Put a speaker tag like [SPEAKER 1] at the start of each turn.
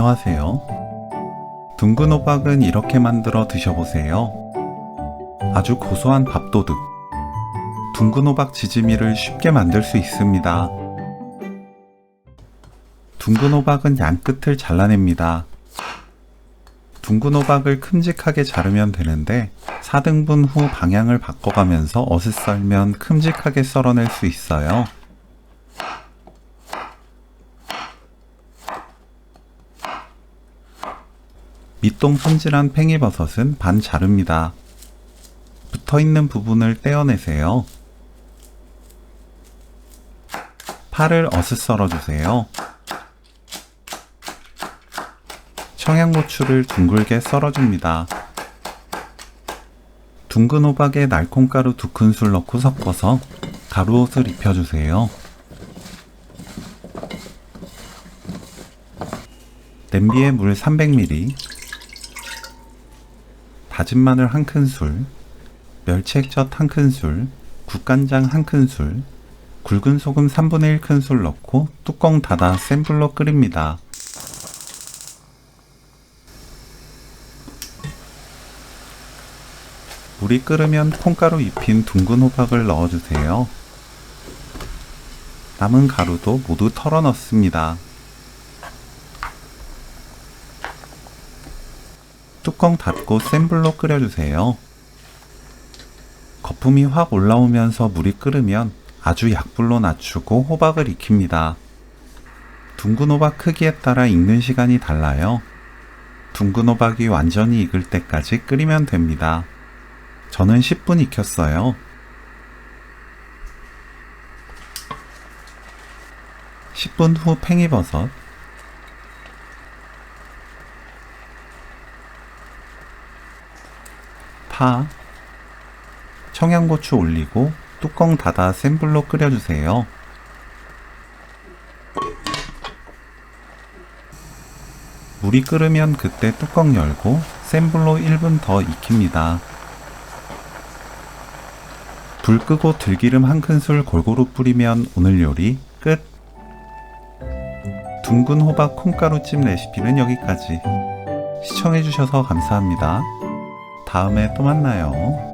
[SPEAKER 1] 안녕하세요. 둥근 호박은 이렇게 만들어 드셔보세요. 아주 고소한 밥도둑, 둥근 호박 지짐이를 쉽게 만들 수 있습니다. 둥근 호박은 양 끝을 잘라냅니다. 둥근 호박을 큼직하게 자르면 되는데 4등분 후 방향을 바꿔가면서 어슷 썰면 큼직하게 썰어낼 수 있어요. 밑동 손질한 팽이버섯은 반 자릅니다. 붙어있는 부분을 떼어내세요. 파를 어슷 썰어주세요. 청양고추를 둥글게 썰어줍니다. 둥근 호박에 날콩가루 2큰술 넣고 섞어서 가루옷을 입혀주세요. 냄비에 물 300ml, 다진 마늘 1큰술, 멸치액젓 1큰술, 국간장 1큰술, 굵은 소금 1/3 큰술 넣고 뚜껑 닫아 센 불로 끓입니다. 물이 끓으면 콩가루 입힌 둥근 호박을 넣어주세요. 남은 가루도 모두 털어 넣습니다. 뚜껑 닫고 센 불로 끓여주세요. 거품이 확 올라오면서 물이 끓으면 아주 약불로 낮추고 호박을 익힙니다. 둥근 호박 크기에 따라 익는 시간이 달라요. 둥근 호박이 완전히 익을 때까지 끓이면 됩니다. 저는 10분 익혔어요. 10분 후 팽이버섯, 파, 청양고추 올리고 뚜껑 닫아 센 불로 끓여주세요. 물이 끓으면 그때 뚜껑 열고 센 불로 1분 더 익힙니다. 불 끄고 들기름 1큰술 골고루 뿌리면 오늘 요리 끝! 둥근 호박 콩가루찜 레시피는 여기까지. 시청해주셔서 감사합니다. 다음에 또 만나요.